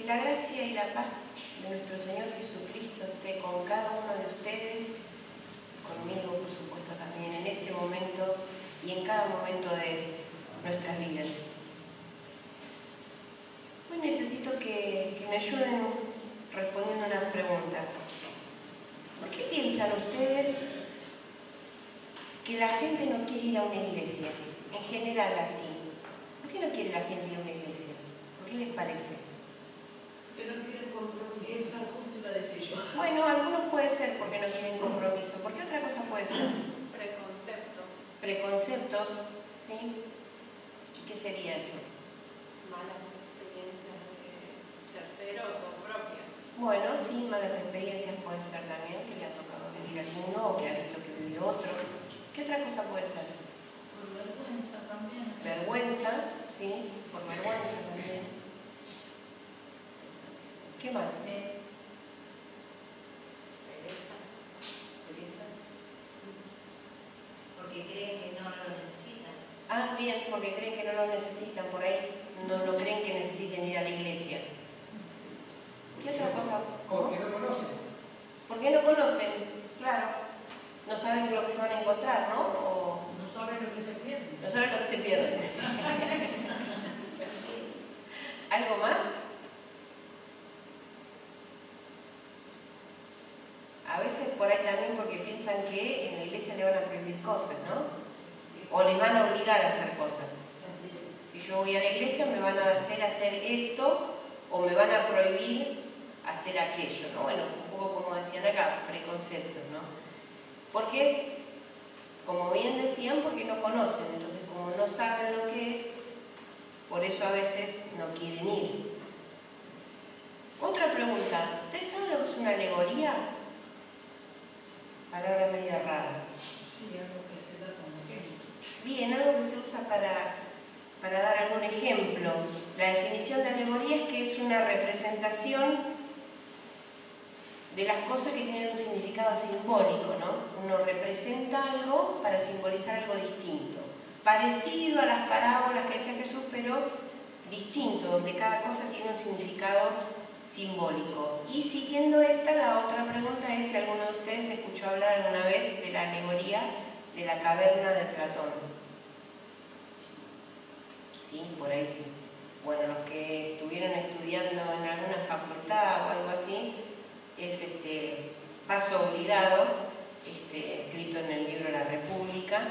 Que la gracia y la paz de nuestro Señor Jesucristo esté con cada uno de ustedes, conmigo por supuesto también, en este momento y en cada momento de nuestras vidas. Hoy necesito que me ayuden respondiendo una pregunta. ¿Por qué piensan ustedes que la gente no quiere ir a una iglesia? En general así. ¿Por qué no quiere la gente ir a una iglesia? ¿Por qué les parece? Que no quieren compromiso. Eso justo iba a decir yo. Bueno, algunos puede ser porque no tienen compromiso. ¿Por qué otra cosa puede ser? Preconceptos. Preconceptos, ¿sí? ¿Y qué sería eso? Malas experiencias de terceros o propias. Bueno, sí, malas experiencias puede ser también, que le ha tocado vivir alguno o que ha visto que vivió otro. ¿Qué otra cosa puede ser? Por vergüenza también. Vergüenza, ¿sí? Por vergüenza también. ¿Qué más? Pereza. Pereza. Porque creen que no lo necesitan. Ah, bien, porque creen que no lo necesitan, por ahí no creen que necesiten ir a la iglesia. ¿Qué otra cosa? ¿Cómo? Porque no conocen. ¿Por qué no conocen? Claro. No saben lo que se van a encontrar, ¿no? O No saben lo que se pierde. no saben lo que se pierden. ¿Algo más? A veces por ahí también porque piensan que en la iglesia le van a prohibir cosas, ¿no? O les van a obligar a hacer cosas. Si yo voy a la iglesia me van a hacer esto o me van a prohibir hacer aquello, ¿no? Bueno, un poco como decían acá, preconceptos, ¿no? Porque, como bien decían, porque no conocen, entonces como no saben lo que es, por eso a veces no quieren ir. Otra pregunta, ¿ustedes saben lo que es una alegoría? Palabra media rara. Sí, algo que se da como ejemplo. Bien, algo que se usa para dar algún ejemplo. La definición de alegoría es que es una representación de las cosas que tienen un significado simbólico, ¿no? Uno representa algo para simbolizar algo distinto. Parecido a las parábolas que decía Jesús, pero distinto, donde cada cosa tiene un significado simbólico. Y siguiendo esta, la otra pregunta es si alguno de ustedes escuchó hablar alguna vez de la alegoría de la caverna de Platón. Sí, por ahí sí. Bueno, los que estuvieron estudiando en alguna facultad o algo así, es paso obligado, escrito en el libro La República,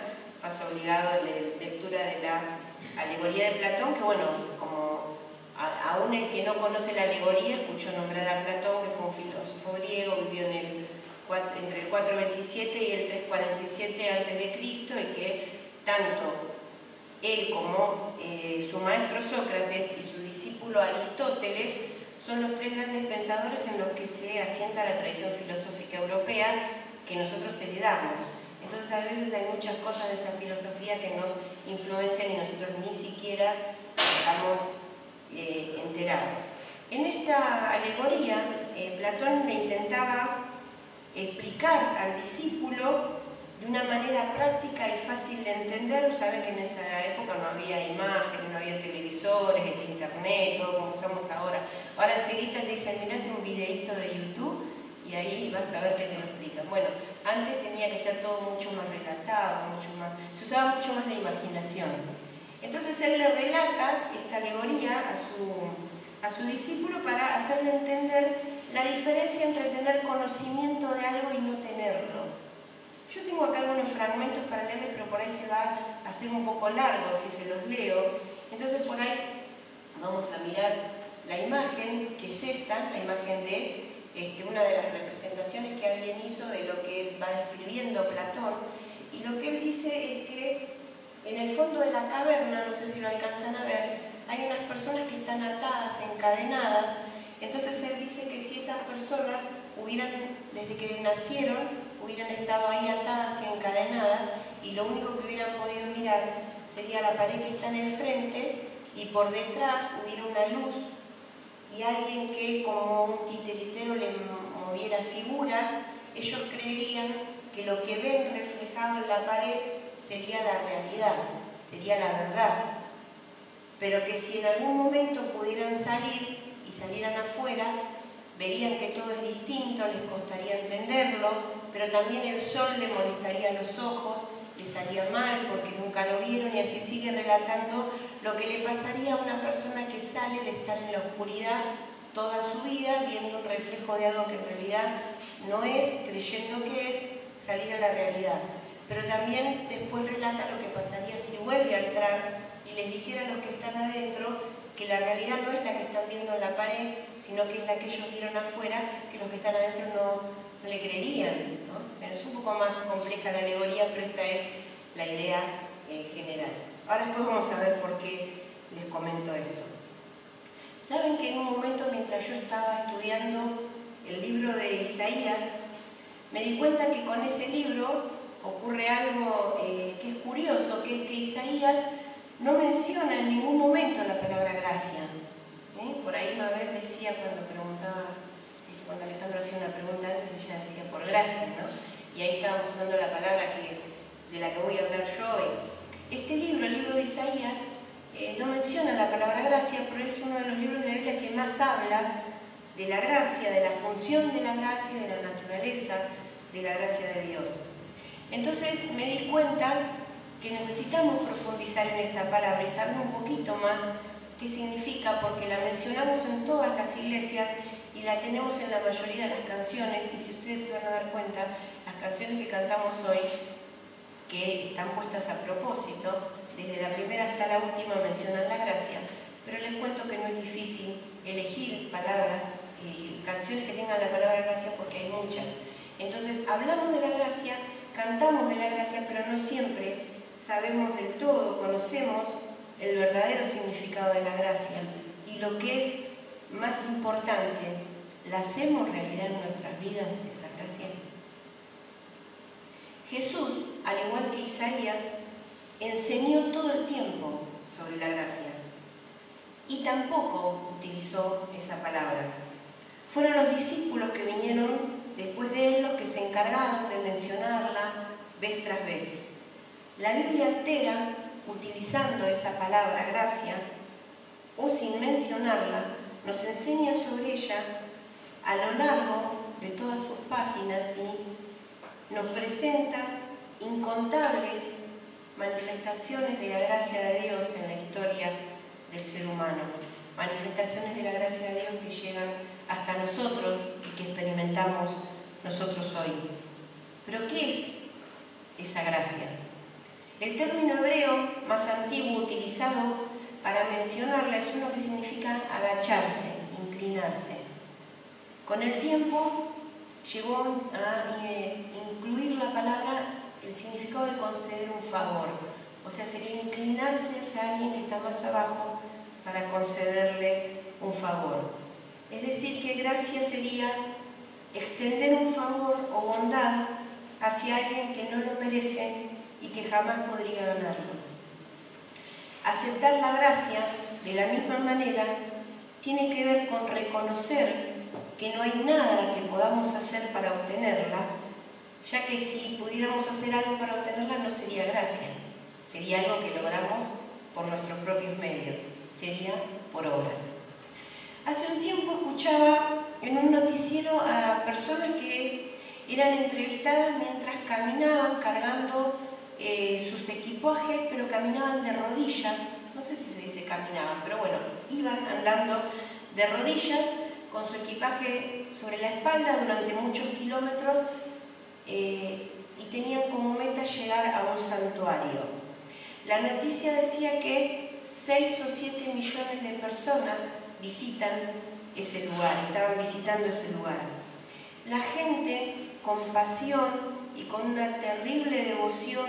paso obligado de lectura de la alegoría de Platón, que bueno, como aún el que no conoce la alegoría escuchó nombrar a Platón, que fue un filósofo griego, vivió entre el 427 y el 347 a.C. y que tanto él como su maestro Sócrates y su discípulo Aristóteles son los tres grandes pensadores en los que se asienta la tradición filosófica europea que nosotros heredamos. Entonces a veces hay muchas cosas de esa filosofía que nos influencian y nosotros ni siquiera estamos enterados. En esta alegoría, Platón le intentaba explicar al discípulo de una manera práctica y fácil de entender. Saben que en esa época no había imágenes, no había televisores, internet, todo como usamos ahora. Ahora enseguida te dicen, mirate un videíto de YouTube y ahí vas a ver que te lo explican. Bueno, antes tenía que ser todo mucho más relatado, se usaba mucho más la imaginación. Entonces él le relata esta alegoría a su discípulo para hacerle entender la diferencia entre tener conocimiento de algo y no tenerlo. Yo tengo acá algunos fragmentos para leerles, pero por ahí se va a hacer un poco largo si se los leo. Entonces por ahí vamos a mirar la imagen, que es esta, la imagen de una de las representaciones que alguien hizo de lo que va describiendo Platón. Y lo que él dice es que en el fondo de la caverna, no sé si lo alcanzan a ver, hay unas personas que están atadas, encadenadas. Entonces él dice que si esas personas hubieran, desde que nacieron, hubieran estado ahí atadas y encadenadas, y lo único que hubieran podido mirar sería la pared que está en el frente, y por detrás hubiera una luz, y alguien que como un titiritero le moviera figuras, ellos creerían que lo que ven reflejado en la pared sería la realidad, sería la verdad. Pero que si en algún momento pudieran salir, y salieran afuera, verían que todo es distinto, les costaría entenderlo, pero también el sol le molestaría los ojos, les haría mal porque nunca lo vieron, y así sigue relatando lo que le pasaría a una persona que sale de estar en la oscuridad toda su vida, viendo un reflejo de algo que en realidad no es, creyendo que es, salir a la realidad. Pero también después relata lo que pasaría si vuelve a entrar y les dijera a los que están adentro que la realidad no es la que están viendo en la pared, sino que es la que ellos vieron afuera, que los que están adentro no le creerían, ¿no? Es un poco más compleja la alegoría, pero esta es la idea general. Ahora después vamos a ver por qué les comento esto. Saben que en un momento, mientras yo estaba estudiando el libro de Isaías, me di cuenta que con ese libro ocurre algo que es curioso, que es que Isaías no menciona en ningún momento la palabra gracia. Por ahí Mabel decía cuando preguntaba, cuando Alejandro hacía una pregunta antes, ella decía por gracia, ¿no? Y ahí estábamos usando la palabra de la que voy a hablar yo hoy. Este libro, el libro de Isaías, no menciona la palabra gracia, pero es uno de los libros de la Biblia que más habla de la gracia, de la función de la gracia, de la naturaleza de la gracia de Dios. Entonces me di cuenta que necesitamos profundizar en esta palabra y saber un poquito más qué significa, porque la mencionamos en todas las iglesias y la tenemos en la mayoría de las canciones, y si ustedes se van a dar cuenta, las canciones que cantamos hoy, que están puestas a propósito, desde la primera hasta la última mencionan la gracia, pero les cuento que no es difícil elegir palabras y canciones que tengan la palabra gracia porque hay muchas. Entonces hablamos de la gracia, cantamos de la gracia, pero no siempre sabemos del todo, conocemos el verdadero significado de la gracia, y lo que es más importante, ¿la hacemos realidad en nuestras vidas esa gracia? Jesús, al igual que Isaías, enseñó todo el tiempo sobre la gracia y tampoco utilizó esa palabra. Fueron los discípulos que vinieron después de él los que se encargaron de mencionarla vez tras vez. La Biblia entera, utilizando esa palabra gracia o sin mencionarla, nos enseña sobre ella a lo largo de todas sus páginas y nos presenta incontables manifestaciones de la gracia de Dios en la historia del ser humano, manifestaciones de la gracia de Dios que llegan hasta nosotros y que experimentamos nosotros hoy. ¿Pero qué es esa gracia? El término hebreo más antiguo utilizado para mencionarla es uno que significa agacharse, inclinarse. Con el tiempo llegó a incluir la palabra el significado de conceder un favor, o sea, sería inclinarse hacia alguien que está más abajo para concederle un favor. Es decir, que gracia sería extender un favor o bondad hacia alguien que no lo merece y que jamás podría ganarlo. Aceptar la gracia de la misma manera tiene que ver con reconocer que no hay nada que podamos hacer para obtenerla, ya que si pudiéramos hacer algo para obtenerla no sería gracia, sería algo que logramos por nuestros propios medios, sería por obras. Hace un tiempo escuchaba en un noticiero a personas que eran entrevistadas mientras caminaban cargando sus equipajes, pero caminaban de rodillas, no sé si se dice caminaban, pero bueno, iban andando de rodillas con su equipaje sobre la espalda durante muchos kilómetros y tenían como meta llegar a un santuario. La noticia decía que 6 o 7 millones de personas visitan ese lugar, estaban visitando ese lugar. La gente con pasión y con una terrible devoción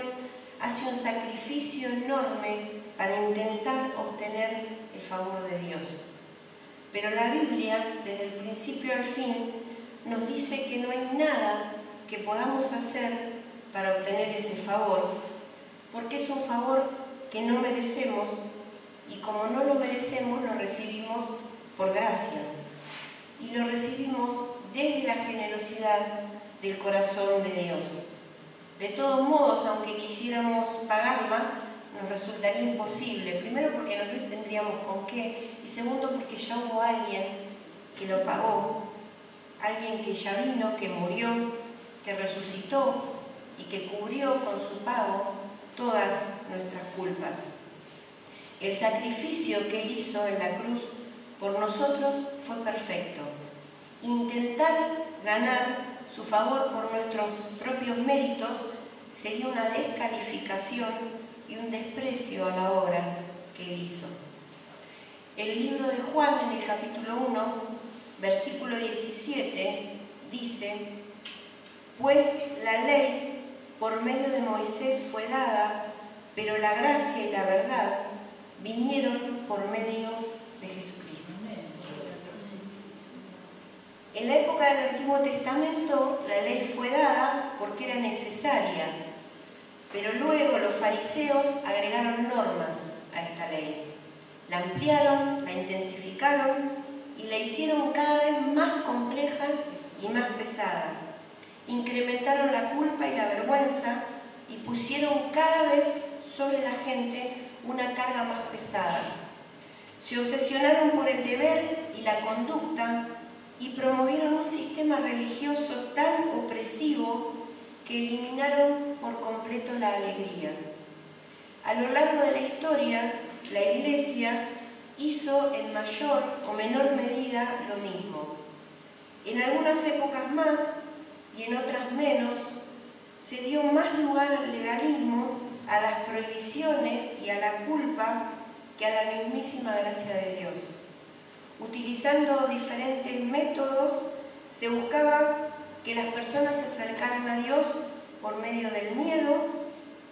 hace un sacrificio enorme para intentar obtener el favor de Dios. Pero la Biblia, desde el principio al fin, nos dice que no hay nada que podamos hacer para obtener ese favor, porque es un favor que no merecemos y como no lo merecemos, lo recibimos por gracia y lo recibimos desde la generosidad del corazón de Dios. De todos modos, aunque quisiéramos pagarla, nos resultaría imposible. Primero porque no sé si tendríamos con qué, y segundo porque ya hubo alguien que lo pagó, alguien que ya vino, que murió, que resucitó y que cubrió con su pago todas nuestras culpas. El sacrificio que Él hizo en la cruz por nosotros fue perfecto. Intentar ganar su favor por nuestros propios méritos sería una descalificación y un desprecio a la obra que Él hizo. El libro de Juan, en el capítulo 1, versículo 17, dice: pues la ley por medio de Moisés fue dada, pero la gracia y la verdad vinieron por medio de Jesucristo. En la época del Antiguo Testamento la ley fue dada porque era necesaria, pero luego los fariseos agregaron normas a esta ley. La ampliaron, la intensificaron y la hicieron cada vez más compleja y más pesada. Incrementaron la culpa y la vergüenza y pusieron cada vez sobre la gente una carga más pesada. Se obsesionaron por el deber y la conducta y promovieron un sistema religioso tan opresivo que eliminaron por completo la alegría. A lo largo de la historia, la Iglesia hizo en mayor o menor medida lo mismo. En algunas épocas más y en otras menos, se dio más lugar al legalismo, a las prohibiciones y a la culpa que a la mismísima gracia de Dios. Utilizando diferentes métodos, se buscaba que las personas se acercaran a Dios por medio del miedo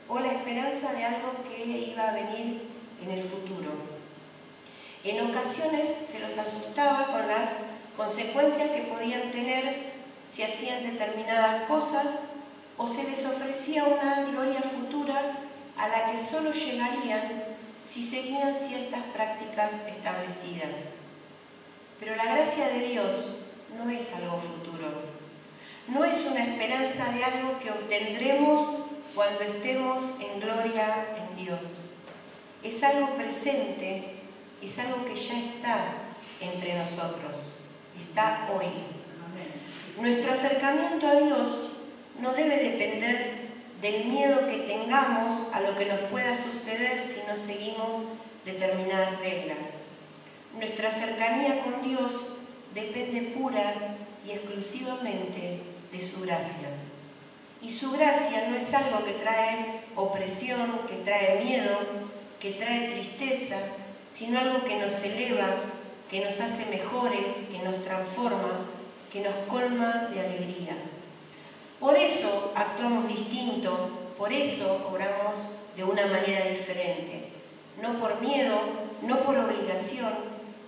o la esperanza de algo que iba a venir en el futuro. En ocasiones se los asustaba con las consecuencias que podían tener si hacían determinadas cosas, o se les ofrecía una gloria futura a la que solo llegarían si seguían ciertas prácticas establecidas. Pero la gracia de Dios no es algo futuro, no es una esperanza de algo que obtendremos cuando estemos en gloria en Dios. Es algo presente, es algo que ya está entre nosotros, está hoy. Nuestro acercamiento a Dios no debe depender del miedo que tengamos a lo que nos pueda suceder si no seguimos determinadas reglas. Nuestra cercanía con Dios depende pura y exclusivamente de su gracia. Y su gracia no es algo que trae opresión, que trae miedo, que trae tristeza, sino algo que nos eleva, que nos hace mejores, que nos transforma, que nos colma de alegría. Por eso actuamos distinto, por eso obramos de una manera diferente. No por miedo, no por obligación,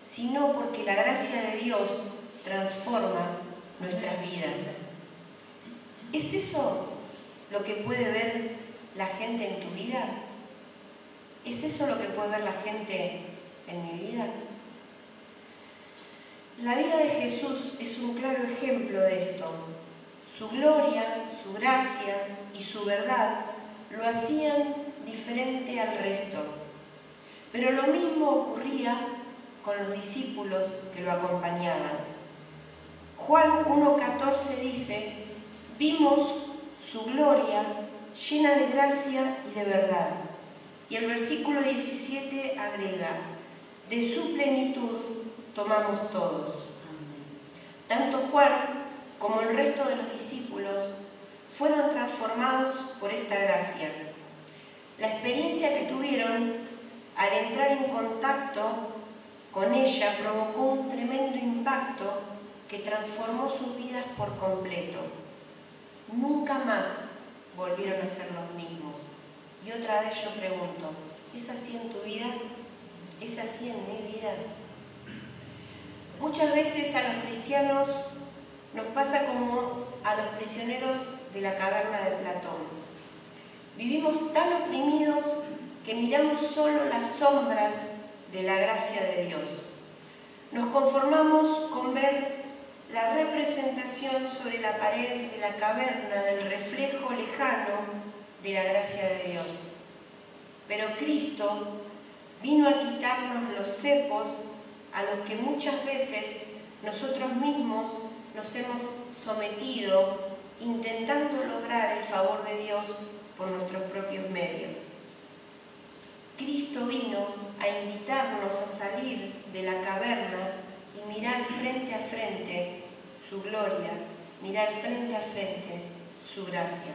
sino porque la gracia de Dios transforma nuestras vidas. ¿Es eso lo que puede ver la gente en tu vida? ¿Es eso lo que puede ver la gente en mi vida? La vida de Jesús es un claro ejemplo de esto. Su gloria, su gracia y su verdad lo hacían diferente al resto. Pero lo mismo ocurría con los discípulos que lo acompañaban. Juan 1:14 dice: vimos su gloria llena de gracia y de verdad. Y el versículo 17 agrega: de su plenitud tomamos todos. Tanto Juan como el resto de los discípulos fueron transformados por esta gracia. La experiencia que tuvieron al entrar en contacto con ella provocó un tremendo impacto que transformó sus vidas por completo. Nunca más volvieron a ser los mismos. Y otra vez yo pregunto, ¿es así en tu vida? ¿Es así en mi vida? Muchas veces a los cristianos nos pasa como a los prisioneros de la caverna de Platón. Vivimos tan oprimidos que miramos solo las sombras de la gracia de Dios. Nos conformamos con ver la representación sobre la pared de la caverna del reflejo lejano de la gracia de Dios. Pero Cristo vino a quitarnos los cepos a los que muchas veces nosotros mismos nos hemos sometido intentando lograr el favor de Dios por nuestros propios medios. Cristo vino a invitarnos a salir de la caverna y mirar frente a frente su gloria, mirar frente a frente su gracia.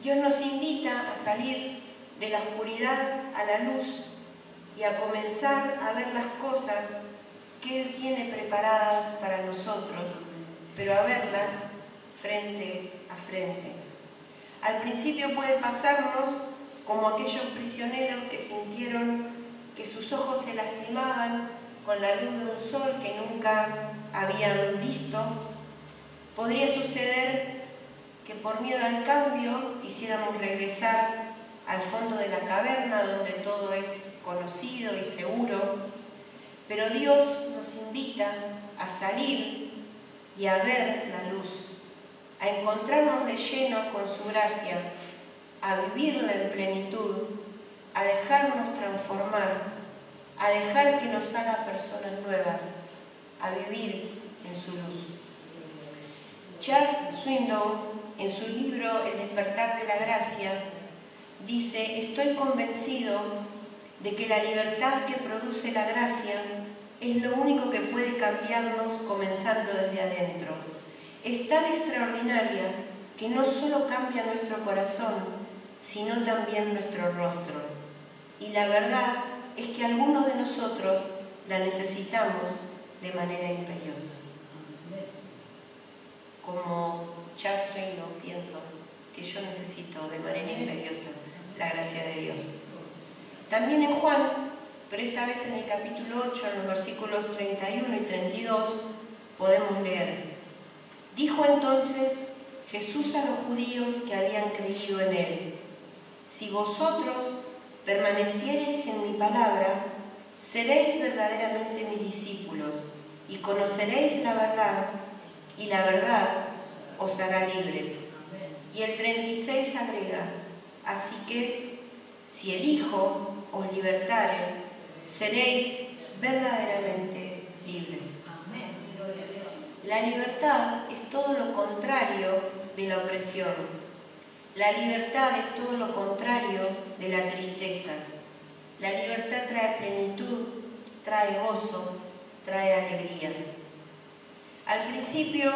Dios nos invita a salir de la oscuridad a la luz y a comenzar a ver las cosas que Él tiene preparadas para nosotros, pero a verlas frente a frente. Al principio puede pasarnos como aquellos prisioneros que sintieron que sus ojos se lastimaban con la luz de un sol que nunca habían visto. Podría suceder que por miedo al cambio quisiéramos regresar al fondo de la caverna donde todo es conocido y seguro, pero Dios nos invita a salir y a ver la luz, a encontrarnos de lleno con su gracia, a vivirla en plenitud, a dejarnos transformar, a dejar que nos haga personas nuevas, a vivir en su luz. Charles Swindoll, en su libro El despertar de la gracia, dice: estoy convencido de que la libertad que produce la gracia es lo único que puede cambiarnos comenzando desde adentro. Es tan extraordinaria que no solo cambia nuestro corazón, sino también nuestro rostro. Y la verdad es que algunos de nosotros la necesitamos de manera imperiosa. Como Charles Swindoll, pienso que yo necesito de manera imperiosa la gracia de Dios. También en Juan, pero esta vez en el capítulo 8, en los versículos 31 y 32, podemos leer: dijo entonces Jesús a los judíos que habían creído en Él: si vosotros permaneciereis en mi palabra, seréis verdaderamente mis discípulos y conoceréis la verdad, y la verdad os hará libres. Y el 36 agrega: así que si el Hijo os libertare, seréis verdaderamente libres. La libertad es todo lo contrario de la opresión. La libertad es todo lo contrario de la tristeza. La libertad trae plenitud, trae gozo, trae alegría. Al principio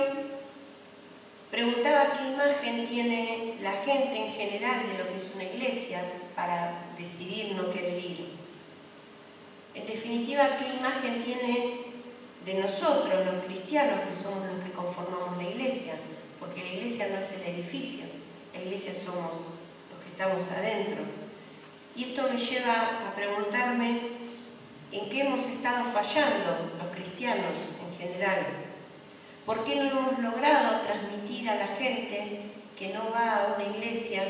preguntaba qué imagen tiene la gente en general de lo que es una iglesia para decidir no querer ir. En definitiva, qué imagen tiene de nosotros, los cristianos, que somos los que conformamos la iglesia, porque la iglesia no es el edificio, la iglesia somos los que estamos adentro. Y esto me lleva a preguntarme en qué hemos estado fallando los cristianos en general. ¿Por qué no hemos logrado transmitir a la gente que no va a una iglesia,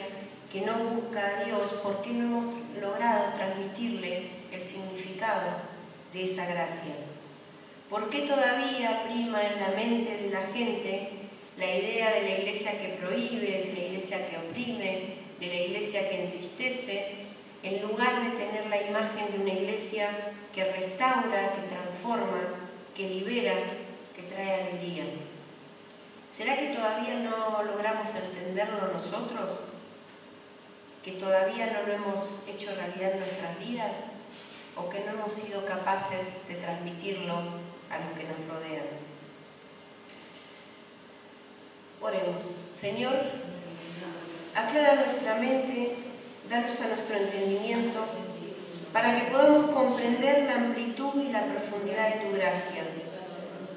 que no busca a Dios? ¿Por qué no hemos logrado transmitirle el significado de esa gracia? ¿Por qué todavía prima en la mente de la gente la idea de la iglesia que prohíbe, de la iglesia que oprime, de la iglesia que entristece, en lugar de tener la imagen de una iglesia que restaura, que transforma, que libera, que trae alegría? ¿Será que todavía no logramos entenderlo nosotros? ¿Que todavía no lo hemos hecho realidad en nuestras vidas? ¿O que no hemos sido capaces de transmitirlo a los que nos rodean? Oremos. Señor, aclara nuestra mente, danos a nuestro entendimiento, para que podamos comprender la amplitud y la profundidad de tu gracia,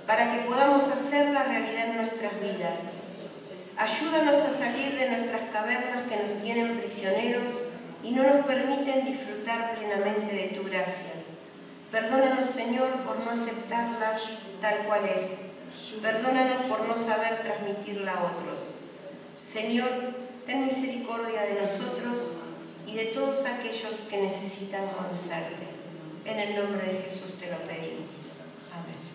para que podamos hacerla realidad en nuestras vidas. Ayúdanos a salir de nuestras cavernas que nos tienen prisioneros y no nos permiten disfrutar plenamente de tu gracia. Perdónanos, Señor, por no aceptarla tal cual es. Perdónanos por no saber transmitirla a otros. Señor, ten misericordia de nosotros y de todos aquellos que necesitan conocerte. En el nombre de Jesús te lo pedimos. Amén.